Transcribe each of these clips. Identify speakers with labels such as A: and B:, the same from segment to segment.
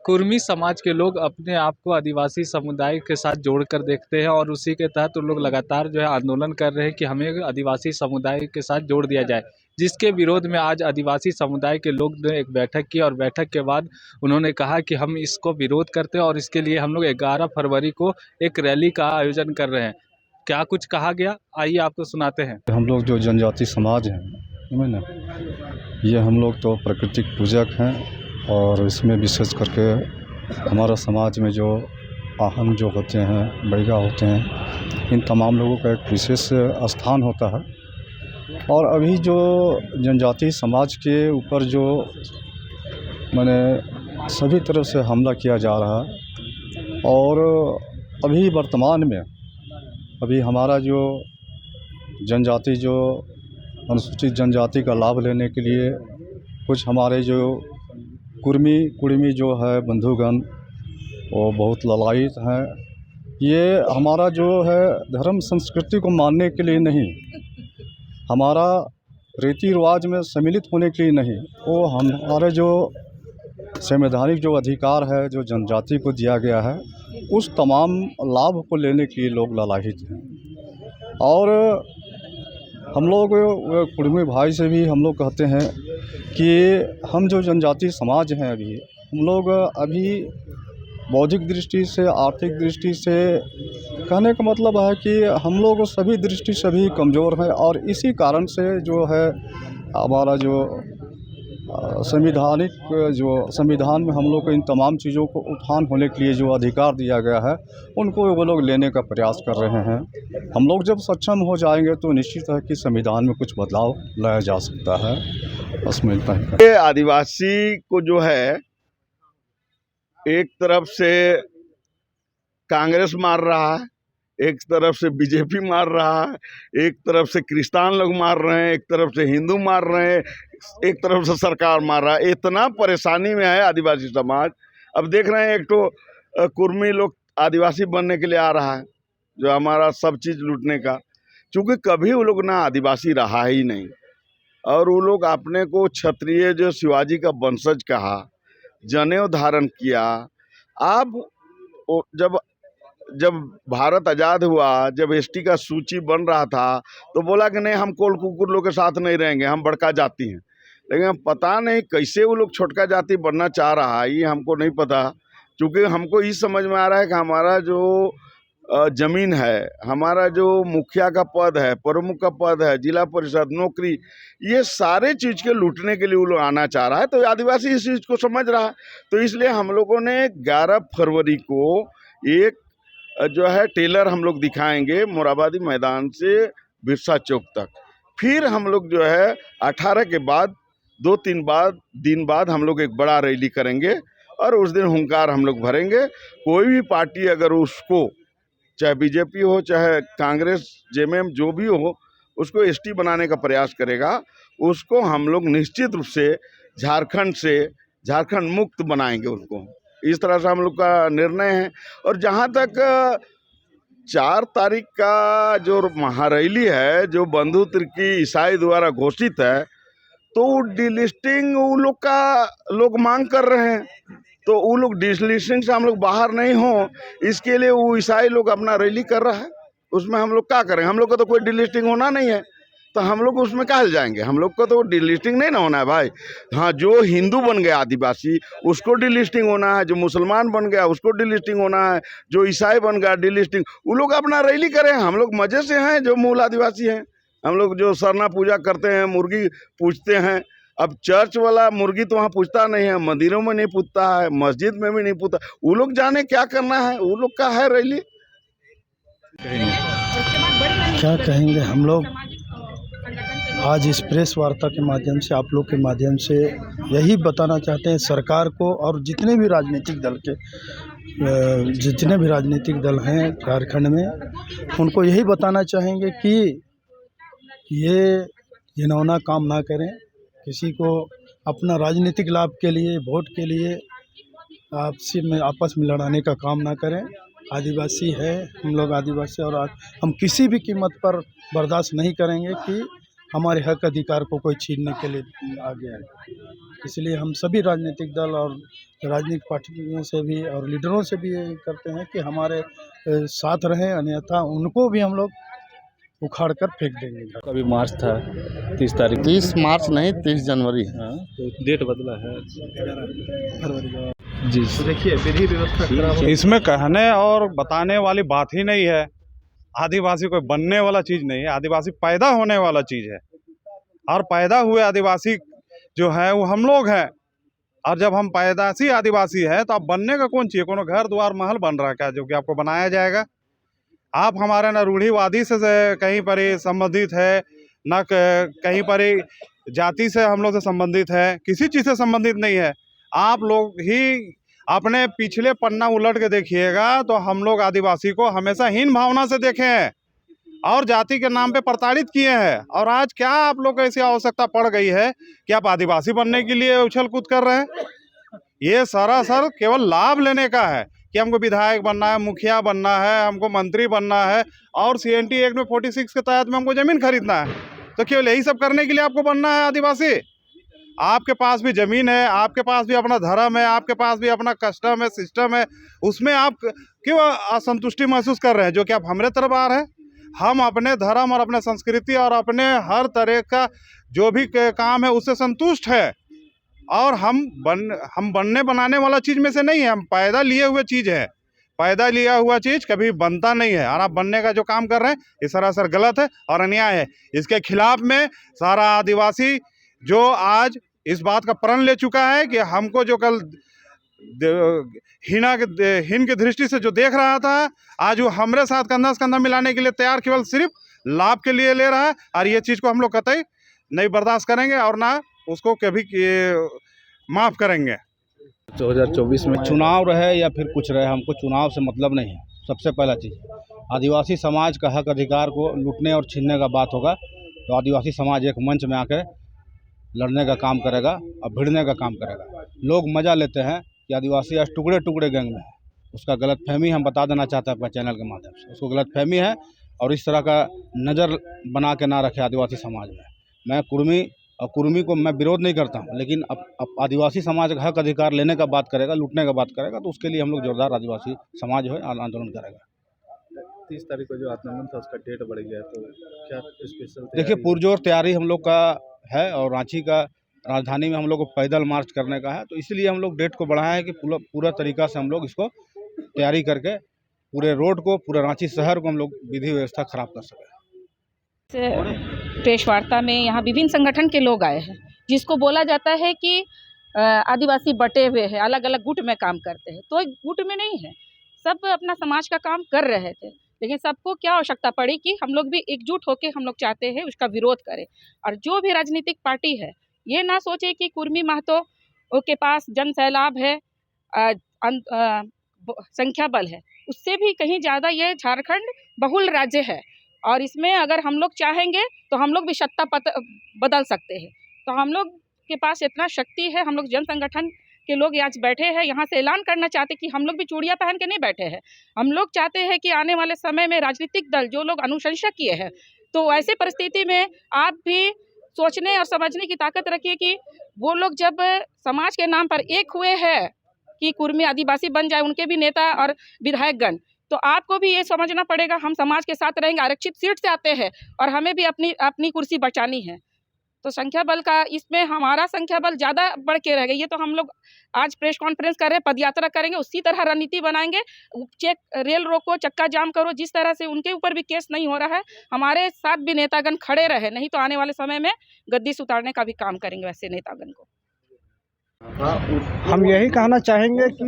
A: कुर्मी समाज के लोग अपने आप को आदिवासी समुदाय के साथ जोड़कर देखते हैं और उसी के तहत उन लोग लगातार जो है आंदोलन कर रहे हैं कि हमें आदिवासी समुदाय के साथ जोड़ दिया जाए। जिसके विरोध में आज आदिवासी समुदाय के लोग ने एक बैठक की और बैठक के बाद उन्होंने कहा कि हम इसको विरोध करते हैं और इसके लिए हम लोग 11 फरवरी को एक रैली का आयोजन कर रहे हैं। क्या कुछ कहा गया, आइए आपको सुनाते हैं।
B: हम लोग जो जनजाति समाज हैं, समझ ना, ये हम लोग तो प्राकृतिक पूजक हैं और इसमें विशेष करके हमारा समाज में जो आहन जो होते हैं, बैगा होते हैं, इन तमाम लोगों का एक विशेष स्थान होता है। और अभी जो जनजाति समाज के ऊपर जो माने सभी तरफ से हमला किया जा रहा है और अभी वर्तमान में अभी हमारा जो जनजाति जो अनुसूचित जनजाति का लाभ लेने के लिए कुछ हमारे जो कुर्मी जो है बंधुगण वो बहुत ललायित हैं। ये हमारा जो है धर्म संस्कृति को मानने के लिए नहीं, हमारा रीति रिवाज में सम्मिलित होने के लिए नहीं, वो हमारे जो संवैधानिक जो अधिकार है जो जनजाति को दिया गया है उस तमाम लाभ को लेने के लिए लोग ललायित हैं। और हम लोग कुर्मी भाई से भी हम लोग कहते हैं कि हम जो जनजाति समाज हैं हम लोग अभी बौद्धिक दृष्टि से, आर्थिक दृष्टि से, कहने का मतलब है कि हम लोग सभी दृष्टि से भी कमज़ोर हैं। और इसी कारण से जो है हमारा जो संविधान में हम लोग को इन तमाम चीज़ों को उत्थान होने के लिए जो अधिकार दिया गया है उनको वो लोग लेने का प्रयास कर रहे हैं। हम लोग जब सक्षम हो जाएंगे तो निश्चित है कि संविधान में कुछ बदलाव लाया जा सकता है। बस मिलता है।
C: ये आदिवासी को जो है एक तरफ से कांग्रेस मार रहा है, एक तरफ से बीजेपी मार रहा है, एक तरफ से क्रिश्चियन लोग मार रहे हैं, एक तरफ से हिंदू मार रहे हैं, एक तरफ से सरकार मार रहा है। इतना परेशानी में है आदिवासी समाज। अब देख रहे हैं एक तो कुर्मी लोग आदिवासी बनने के लिए आ रहा है जो हमारा सब चीज़ लूटने का, क्योंकि कभी वो लोग ना आदिवासी रहा ही नहीं और वो लोग अपने को क्षत्रिय जो शिवाजी का वंशज कहा, जनेऊ धारण किया। अब जब भारत आज़ाद हुआ, जब एसटी का सूची बन रहा था तो बोला कि नहीं हम कोल कुकुर लोग के साथ नहीं रहेंगे, हम बड़का जाति हैं। लेकिन पता नहीं कैसे वो लोग छोटका जाति बनना चाह रहा है, ये हमको नहीं पता। क्योंकि हमको ये समझ में आ रहा है कि हमारा जो ज़मीन है, हमारा जो मुखिया का पद है, प्रमुख का पद है, जिला परिषद, नौकरी, ये सारे चीज़ के लूटने के लिए वो लोग आना चाह रहा है। तो आदिवासी इस चीज़ को समझ रहा है। तो इसलिए हम लोगों ने 11 फरवरी को एक जो है टेलर हम लोग दिखाएंगे मोराबादी मैदान से बिरसा चौक तक। फिर हम लोग जो है 18 के बाद 2-3 दिन बाद हम लोग एक बड़ा रैली करेंगे और उस दिन हुंकार हम लोग भरेंगे। कोई भी पार्टी अगर उसको, चाहे बीजेपी हो चाहे कांग्रेस, जेएमएम जो भी हो, उसको एसटी बनाने का प्रयास करेगा, उसको हम लोग निश्चित रूप से झारखंड मुक्त बनाएंगे उसको। इस तरह से हम लोग का निर्णय है। और जहाँ तक 4 तारीख का जो महारैली है जो बंधु तिर्की ईसाई द्वारा घोषित है, तो डिलिस्टिंग वो लोग मांग कर रहे हैं। तो वो लोग डिलिस्टिंग से हम लोग बाहर नहीं हो, इसके लिए वो ईसाई लोग अपना रैली कर रहा है। उसमें हम लोग क्या करें? हम लोग का तो कोई डिलिस्टिंग होना नहीं है, तो हम लोग उसमें कहाँ जाएंगे? हम लोग को तो डिलिस्टिंग नहीं ना होना है भाई। हाँ, जो हिंदू बन गया आदिवासी उसको डिलिस्टिंग होना है, जो मुसलमान बन गया उसको डिलिस्टिंग होना है, जो ईसाई बन गया डिलिस्टिंग। वो लोग अपना रैली करें, हम लोग मज़े से हैं जो मूल आदिवासी हैं। हम लोग जो सरना पूजा करते हैं, मुर्गी पूजते हैं। अब चर्च वाला मुर्गी तो वहाँ पूछता नहीं है, मंदिरों में नहीं पूछता है, मस्जिद में भी नहीं पूछता। वो लोग जाने क्या करना है, वो लोग का है रैली।
D: क्या कहेंगे हम लोग आज इस प्रेस वार्ता के माध्यम से, आप लोग के माध्यम से यही बताना चाहते हैं सरकार को और जितने भी राजनीतिक दल हैं झारखंड में, उनको यही बताना चाहेंगे कि ये घिनौना काम ना करें। किसी को अपना राजनीतिक लाभ के लिए, वोट के लिए आपस में लड़ाने का काम ना करें। आदिवासी है, हम लोग आदिवासी, और हम किसी भी कीमत पर बर्दाश्त नहीं करेंगे कि हमारे हक अधिकार को कोई छीनने के लिए आ गया है। इसलिए हम सभी राजनीतिक दल और राजनीतिक पार्टियों से भी और लीडरों से भी ये करते हैं कि हमारे साथ रहें, अन्यथा उनको भी हम लोग उखाड़ कर फेंक देंगे।
A: अभी मार्च था 30 तारीख
E: 30 मार्च नहीं 30 जनवरी है।
A: हाँ, तो डेट बदला है जी।
D: देखिए विधि व्यवस्था खराब हो
F: इसमें कहने और बताने वाली बात ही नहीं है। आदिवासी कोई बनने वाला चीज़ नहीं है, आदिवासी पैदा होने वाला चीज़ है। और पैदा हुए आदिवासी जो है वो हम लोग हैं। और जब हम पैदाशी आदिवासी हैं तो अब बनने का कौन चाहिए? कोनो घर द्वार महल बन रहा है क्या जो कि आपको बनाया जाएगा? आप हमारे न रूढ़िवादी से कहीं पर ही संबंधित है, न कहीं पर ही जाति से हम लोग से संबंधित है, किसी चीज़ से संबंधित नहीं है। आप लोग ही अपने पिछले पन्ना उलट के देखिएगा तो हम लोग आदिवासी को हमेशा हीन भावना से देखे हैं और जाति के नाम पे प्रताड़ित किए हैं। और आज क्या आप लोग को ऐसी आवश्यकता पड़ गई है कि आप आदिवासी बनने के लिए उछल कूद कर रहे हैं? ये सरासर केवल लाभ लेने का है कि हमको विधायक बनना है, मुखिया बनना है, हमको मंत्री बनना है और CNT एक्ट में 46 के तहत में हमको ज़मीन खरीदना है। तो केवल यही सब करने के लिए आपको बनना है आदिवासी? आपके पास भी ज़मीन है, आपके पास भी अपना धर्म है, आपके पास भी अपना कस्टम है, सिस्टम है, उसमें आप क्यों असंतुष्टि महसूस कर रहे हैं जो कि आप हमारे तरफ आ रहे हैं? हम अपने धर्म और अपने संस्कृति और अपने हर तरह का जो भी काम है उससे संतुष्ट है। और हम बनने बनाने वाला चीज़ में से नहीं है, हम पैदा लिए हुए चीज़ है। पैदा लिया हुआ चीज़ कभी बनता नहीं है। और आप बनने का जो काम कर रहे हैं ये सरासर गलत है और अन्याय है। इसके खिलाफ में सारा आदिवासी जो आज इस बात का प्रण ले चुका है कि हमको जो कल हीन की दृष्टि से जो देख रहा था, आज वो हमारे साथ कंधा से कंधा मिलाने के लिए तैयार केवल सिर्फ लाभ के लिए ले रहा है। और ये चीज़ को हम लोग कतई नहीं बर्दाश्त करेंगे और ना उसको कभी माफ़ करेंगे।
A: 2024 में
B: चुनाव रहे या फिर कुछ रहे, हमको चुनाव से मतलब नहीं है। सबसे पहला चीज़, आदिवासी समाज का हक अधिकार को लूटने और छीनने का बात होगा तो आदिवासी समाज एक मंच में आकर लड़ने का काम करेगा और भिड़ने का काम करेगा। लोग मज़ा लेते हैं कि आदिवासी आज टुकड़े टुकड़े गैंग में है, उसका गलतफहमी हम बता देना चाहते हैं अपने चैनल के माध्यम से। उसको गलतफहमी है और इस तरह का नज़र बना के ना रखे आदिवासी समाज में। मैं कुर्मी को मैं विरोध नहीं करता हूँ, लेकिन अब आदिवासी समाज का हक अधिकार लेने का बात करेगा, लूटने का बात करेगा तो उसके लिए हम लोग जोरदार आदिवासी समाज जो है आंदोलन करेगा।
A: 30 तारीख को जो आंदोलन था उसका डेट बढ़ गया, तो क्या स्पेशल?
B: देखिए पुरजोर तैयारी हम लोग का है और रांची का राजधानी में हम लोग को पैदल मार्च करने का है, तो इसलिए हम लोग डेट को बढ़ाया है कि पूरा तरीका से हम लोग इसको तैयारी करके पूरे रोड को, पूरे रांची शहर को हम लोग विधि व्यवस्था खराब कर सकें।
G: प्रेस वार्ता में यहाँ विभिन्न संगठन के लोग आए हैं, जिसको बोला जाता है कि आदिवासी बटे हुए हैं, अलग अलग गुट में काम करते हैं। तो एक गुट में नहीं है, सब अपना समाज का काम कर रहे थे, लेकिन सबको क्या आवश्यकता पड़ी कि हम लोग भी एकजुट होकर हम लोग चाहते हैं उसका विरोध करें। और जो भी राजनीतिक पार्टी है ये ना सोचे कि कुर्मी महतो के पास जन सैलाब है, संख्या बल है, उससे भी कहीं ज़्यादा ये झारखंड बहुल राज्य है। और इसमें अगर हम लोग चाहेंगे तो हम लोग भी सत्ता बदल सकते हैं। तो हम लोग के पास इतना शक्ति है, हम लोग जन संगठन के लोग आज बैठे हैं, यहाँ से ऐलान करना चाहते कि हम लोग भी चूड़ियाँ पहन के नहीं बैठे हैं। हम लोग चाहते हैं कि आने वाले समय में राजनीतिक दल जो लोग अनुशंसा किए हैं, तो ऐसे परिस्थिति में आप भी सोचने और समझने की ताकत रखिए कि वो लोग जब समाज के नाम पर एक हुए हैं कि कुर्मी आदिवासी बन जाए, उनके भी नेता और विधायकगण, तो आपको भी ये समझना पड़ेगा हम समाज के साथ रहेंगे। आरक्षित सीट से आते हैं और हमें भी अपनी कुर्सी बचानी है। तो संख्या बल का इसमें हमारा संख्या बल ज़्यादा बढ़ के रहेगा। ये तो हम लोग आज प्रेस कॉन्फ्रेंस कर रहे हैं, पदयात्रा करेंगे, उसी तरह रणनीति बनाएंगे। चेक रेल रोको, चक्का जाम करो, जिस तरह से उनके ऊपर भी केस नहीं हो रहा है, हमारे साथ भी नेतागण खड़े रहे, नहीं तो आने वाले समय में गद्दी से उतारने का भी काम करेंगे वैसे नेतागण को।
H: हम यही कहना चाहेंगे कि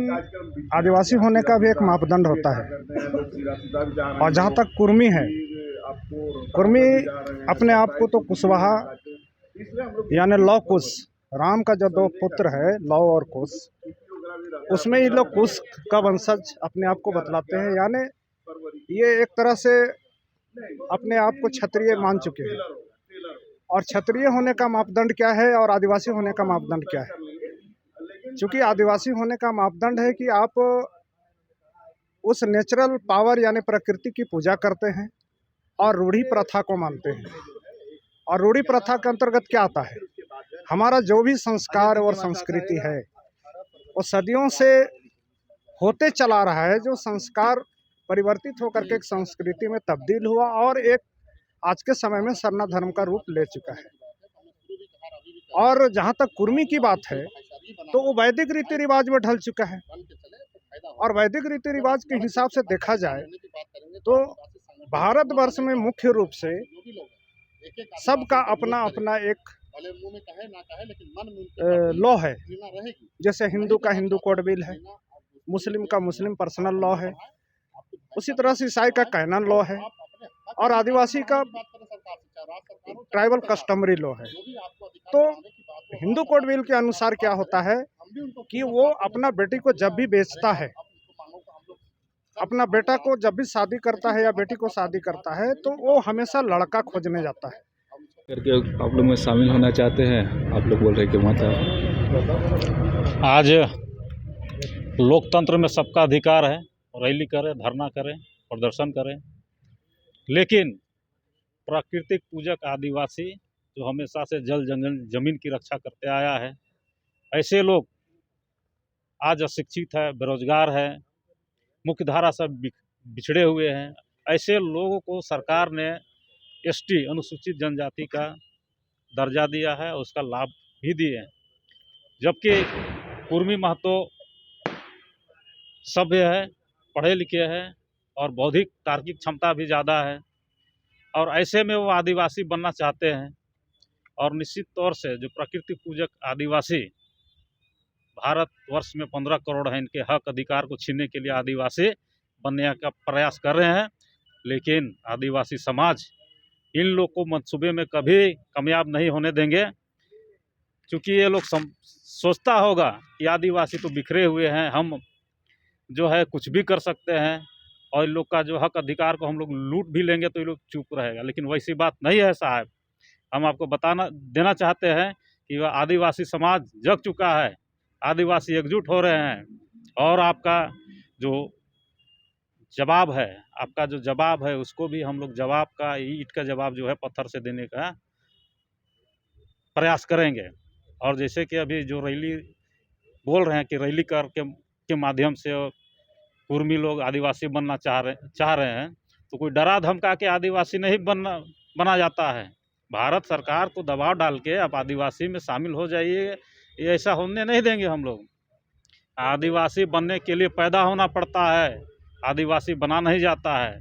H: आदिवासी होने का भी एक मापदंड होता है। और जहाँ तक कुर्मी है, कुर्मी अपने आप को तो कुशवाहा यानी लव कुश, राम का जो दो पुत्र है लव और कुश, उसमें ये लोग कुश का वंशज अपने आप को बतलाते हैं। यानी ये एक तरह से अपने आप को क्षत्रिय मान चुके हैं। और क्षत्रिय होने का मापदंड क्या है और आदिवासी होने का मापदंड क्या है? चूँकि आदिवासी होने का मापदंड है कि आप उस नेचुरल पावर यानी प्रकृति की पूजा करते हैं और रूढ़ी प्रथा को मानते हैं। और रूढ़ी प्रथा के अंतर्गत क्या आता है? हमारा जो भी संस्कार और संस्कृति है वो सदियों से होते चला रहा है। जो संस्कार परिवर्तित होकर के एक संस्कृति में तब्दील हुआ और एक आज के समय में सरना धर्म का रूप ले चुका है। और जहाँ तक कुर्मी की बात है तो वो वैदिक रीति रिवाज में ढल चुका है। और वैदिक रीति रिवाज के हिसाब से देखा जाए तो भारतवर्ष में मुख्य रूप से सबका अपना अपना एक लॉ है। जैसे हिंदू का हिंदू कोड बिल है, मुस्लिम का मुस्लिम पर्सनल लॉ है, उसी तरह से ईसाई का कैनन लॉ है और आदिवासी का ट्राइबल कस्टमरी लॉ है। तो हिंदू कोड बिल के अनुसार क्या होता है कि वो अपना बेटी को जब भी बेचता है, अपना बेटा को जब भी शादी करता है या बेटी को शादी करता है तो वो हमेशा लड़का खोजने जाता है।
A: करके आप लोग में शामिल होना चाहते हैं, आप लोग बोल रहे हैं कि माता
I: आज लोकतंत्र में सबका अधिकार है, रैली करें, धरना करें, प्रदर्शन करें, लेकिन प्राकृतिक पूजक आदिवासी जो हमेशा से जल जंगल जमीन की रक्षा करते आया है, ऐसे लोग आज अशिक्षित है, बेरोजगार है, मुख्य धारा से बिछड़े हुए हैं। ऐसे लोगों को सरकार ने एसटी अनुसूचित जनजाति का दर्जा दिया है, उसका लाभ भी दिए हैं। जबकि कुर्मी महतो सभ्य है, पढ़े लिखे हैं और बौद्धिक तार्किक क्षमता भी ज़्यादा है और ऐसे में वो आदिवासी बनना चाहते हैं। और निश्चित तौर से जो प्रकृति पूजक आदिवासी भारतवर्ष में 15 करोड़ हैं, इनके हक अधिकार को छीनने के लिए आदिवासी बनने का प्रयास कर रहे हैं। लेकिन आदिवासी समाज इन लोग को मंसूबे में कभी कामयाब नहीं होने देंगे, क्योंकि ये लोग सोचता होगा कि आदिवासी तो बिखरे हुए हैं, हम जो है कुछ भी कर सकते हैं और इन लोग का जो हक अधिकार को हम लोग लूट भी लेंगे तो ये लोग चुप रहेगा। लेकिन वैसी बात नहीं है साहब। हम आपको देना चाहते हैं कि वह आदिवासी समाज जग चुका है, आदिवासी एकजुट हो रहे हैं और आपका जो जवाब है, उसको भी हम लोग जवाब का ईंट का जवाब जो है पत्थर से देने का प्रयास करेंगे। और जैसे कि अभी जो रैली बोल रहे हैं कि रैली के माध्यम से कुर्मी लोग आदिवासी बनना चाह रहे हैं, तो कोई डरा धमका के आदिवासी नहीं बना जाता है। भारत सरकार को दबाव डाल के आप आदिवासी में शामिल हो जाइए, ये ऐसा होने नहीं देंगे हम लोग। आदिवासी बनने के लिए पैदा होना पड़ता है, आदिवासी बना नहीं जाता है।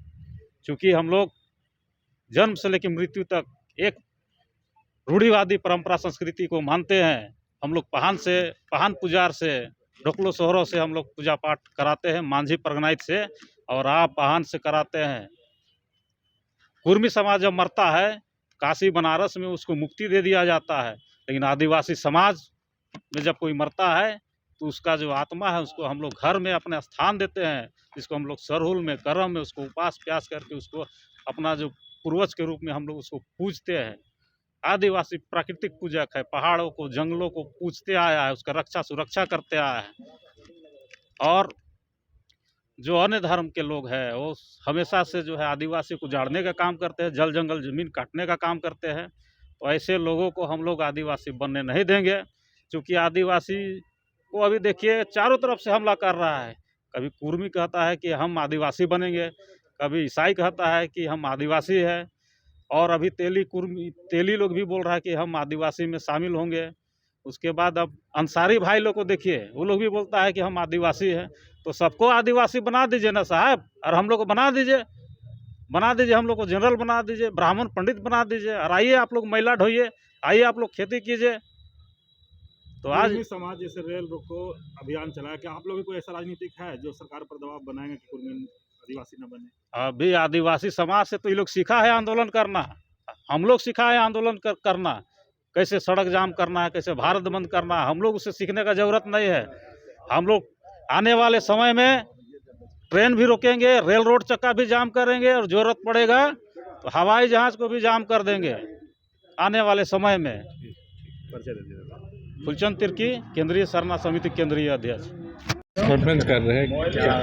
I: क्योंकि हम लोग जन्म से लेकर मृत्यु तक एक रूढ़िवादी परंपरा संस्कृति को मानते हैं। हम लोग पहान पुजार से, ढोकलो सोहरों से हम लोग पूजा पाठ कराते हैं, मांझी परगनाइत से, और आप पहान से कराते हैं। कुर्मी समाज जब मरता है काशी बनारस में उसको मुक्ति दे दिया जाता है, लेकिन आदिवासी समाज में जब कोई मरता है तो उसका जो आत्मा है उसको हम लोग घर में अपने स्थान देते हैं, जिसको हम लोग सरहुल में, करम में उसको उपास प्यास करके उसको अपना जो पूर्वज के रूप में हम लोग उसको पूजते हैं। आदिवासी प्राकृतिक पूजक है, पहाड़ों को, जंगलों को पूजते आया है, उसका रक्षा सुरक्षा करते आया है। और जो अन्य धर्म के लोग हैं वो हमेशा से जो है आदिवासी को उजाड़ने का काम करते हैं, जल जंगल जमीन काटने का काम करते हैं। तो ऐसे लोगों को हम लोग आदिवासी बनने नहीं देंगे, क्योंकि आदिवासी को अभी देखिए चारों तरफ से हमला कर रहा है। कभी कुर्मी कहता है कि हम आदिवासी बनेंगे, कभी ईसाई कहता है कि हम आदिवासी है, और अभी तेली लोग भी बोल रहा है कि हम आदिवासी में शामिल होंगे। उसके बाद अब अंसारी भाई लोग को देखिए, वो लोग भी बोलता है कि हम आदिवासी हैं। तो सबको आदिवासी बना दीजिए ना साहब, और हम लोग को बना दीजिए, हम लोग को जनरल बना दीजिए, ब्राह्मण पंडित बना दीजिए, और आइए आप लोग मैला ढोइए, आइए आप लोग खेती कीजिए। तो आज
J: समाज जैसे रेल रोको अभियान चलाया, क्या आप लोग भी कोई ऐसा राजनीतिक है जो सरकार पर दबाव बनाएंगे कि कुर्मी आदिवासी न बने?
I: अभी आदिवासी समाज से तो ये लोग सीखा है आंदोलन करना, हम लोग सीखा है आंदोलन करना, कैसे सड़क जाम करना है, कैसे भारत बंद करना है। हम लोग उससे सीखने का जरूरत नहीं है। हम लोग आने वाले समय में ट्रेन भी रोकेंगे, रेल रोड चक्का भी जाम करेंगे, और जरूरत पड़ेगा तो हवाई जहाज को भी जाम कर देंगे आने वाले समय में। फुलचंद तिर्की, केंद्रीय सरना समिति केंद्रीय अध्यक्ष।
A: स्टेटमेंट कर रहे हैं क्या?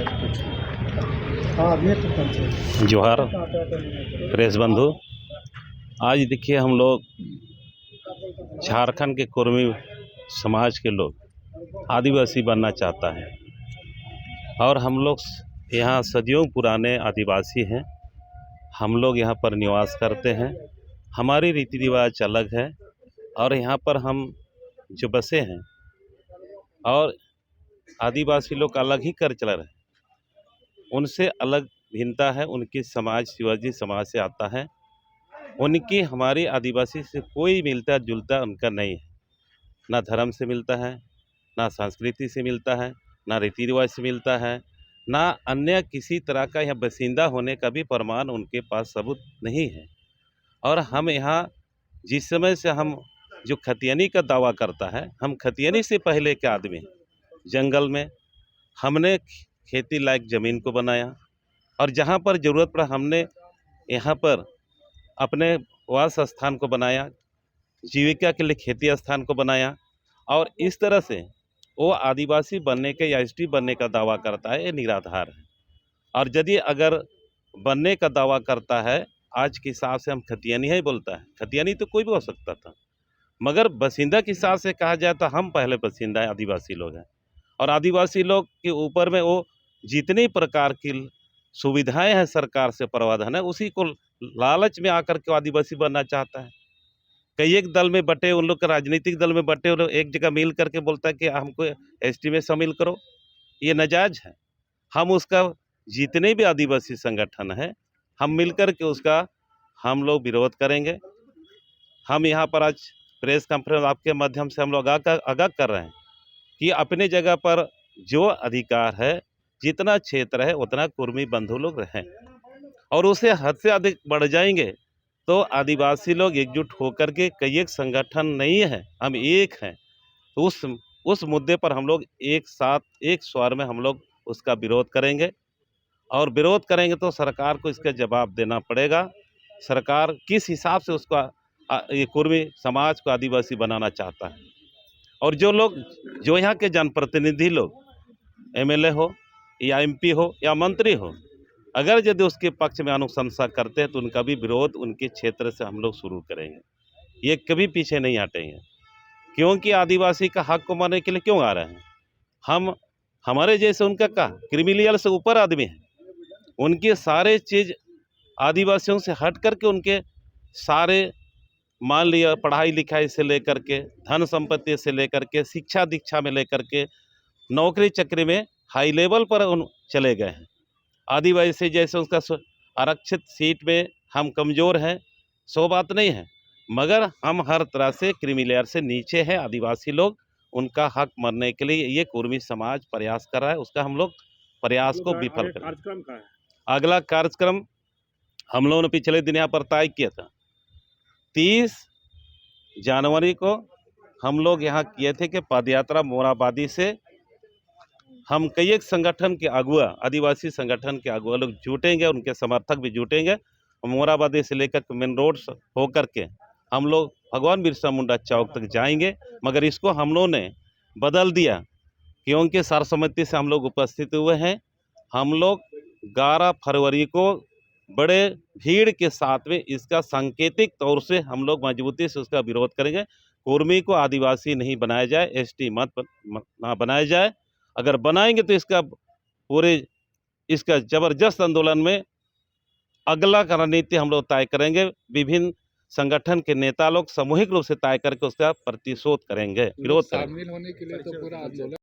K: जोहार प्रेस बंधु, आज देखिए हम लोग झारखंड के कुर्मी समाज के लोग आदिवासी बनना चाहता है और हम लोग यहाँ सदियों पुराने आदिवासी हैं। हम लोग यहाँ पर निवास करते हैं। हमारी रीति रिवाज अलग है और यहाँ पर हम जो बसे हैं और आदिवासी लोग अलग ही कर चल रहे हैं, उनसे अलग भिन्नता है। उनकी समाज शिवाजी समाज से आता है। उनकी हमारी आदिवासी से कोई मिलता जुलता उनका नहीं है। ना धर्म से मिलता है, ना संस्कृति से मिलता है, ना रीति रिवाज से मिलता है, ना अन्य किसी तरह का यहाँ बासिंदा होने का भी प्रमाण उनके पास सबूत नहीं है। और हम यहाँ जिस समय से हम जो खतियानी का दावा करता है, हम खतियानी से पहले के आदमी हैं। जंगल में हमने खेती लायक ज़मीन को बनाया और जहाँ पर ज़रूरत पड़ा हमने यहाँ पर अपने वास स्थान को बनाया, जीविका के लिए खेती स्थान को बनाया। और इस तरह से वो आदिवासी बनने के या एसटी बनने का दावा करता है, ये निराधार है। और यदि अगर बनने का दावा करता है, आज के हिसाब से हम खतियानी ही बोलता है। खतियानी तो कोई भी हो सकता था, मगर बसिंदा के हिसाब से कहा जाए तो हम पहले बसिंदा है, आदिवासी लोग हैं। और आदिवासी लोग के ऊपर में वो जितनी प्रकार की सुविधाएं हैं सरकार से प्रावधान है, उसी को लालच में आकर के आदिवासी बनना चाहता है। कई एक दल में बटे, उन लोग राजनीतिक दल में बटे, उन लोग एक जगह मिल करके बोलता है कि हमको एसटी में शामिल करो। ये नाजायज है। हम उसका जितने भी आदिवासी संगठन है, हम मिल कर के उसका हम लोग विरोध करेंगे। हम यहाँ पर आज प्रेस कॉन्फ्रेंस आपके माध्यम से हम लोग आगाह कर रहे हैं कि अपने जगह पर जो अधिकार है, जितना क्षेत्र है, उतना कुर्मी बंधु लोग रहें। और उसे हद से अधिक बढ़ जाएंगे तो आदिवासी लोग एकजुट होकर के, कई एक संगठन नहीं है, हम एक हैं, तो उस मुद्दे पर हम लोग एक साथ एक स्वर में हम लोग उसका विरोध करेंगे। और विरोध करेंगे तो सरकार को इसका जवाब देना पड़ेगा। सरकार किस हिसाब से उसका ये कुर्मी समाज को आदिवासी बनाना चाहता है। और जो यहाँ के जनप्रतिनिधि लोग एमएलए हो या एमपी हो या मंत्री हो, अगर यदि उसके पक्ष में अनुशंसा करते हैं तो उनका भी विरोध उनके क्षेत्र से हम लोग शुरू करेंगे। ये कभी पीछे नहीं हटेंगे, क्योंकि आदिवासी का हक को मारने के लिए क्यों आ रहे हैं। हमारे जैसे उनका क्रिमिनल से ऊपर आदमी है। उनके सारे चीज़ आदिवासियों से हट करके, उनके सारे मान लिया पढ़ाई लिखाई से लेकर के, धन संपत्ति से लेकर के, शिक्षा दीक्षा में लेकर के, नौकरी चाकरी में हाई लेवल पर चले गए हैं। आदिवासी जैसे उसका आरक्षित सीट में हम कमज़ोर हैं, सो बात नहीं है, मगर हम हर तरह से क्रिमिनल से नीचे हैं। आदिवासी लोग, उनका हक मरने के लिए ये कुर्मी समाज प्रयास कर रहा है। उसका हम लोग प्रयास को विफल करें।
J: कार्यक्रम का है
K: अगला कार्यक्रम हम लोगों ने पिछले दिन यहाँ पर तय किया था। 30 जनवरी को हम लोग यहाँ किए थे कि पदयात्रा मोराबादी से हम कई एक संगठन के अगुआ, आदिवासी संगठन के अगुआ लोग जुटेंगे, उनके समर्थक भी जुटेंगे। मोराबादी से लेकर मेन रोड होकर के हम लोग भगवान बिरसा मुंडा चौक तक जाएंगे। मगर इसको हम लोगों ने बदल दिया, क्योंकि सर्वसम्मति से हम लोग उपस्थित हुए हैं। हम लोग 11 फरवरी को बड़े भीड़ के साथ में इसका सांकेतिक तौर से हम लोग मजबूती से उसका विरोध करेंगे। कुर्मी को आदिवासी नहीं बनाया जाए, एसटी मत ना बनाया जाए। अगर बनाएंगे तो इसका ज़बरदस्त आंदोलन में अगला रणनीति हम लोग तय करेंगे। विभिन्न संगठन के नेता लोग सामूहिक रूप से तय करके उसका प्रतिशोध करेंगे, विरोध करेंगे।
A: शामिल होने के लिए तो पूरा आंदोलन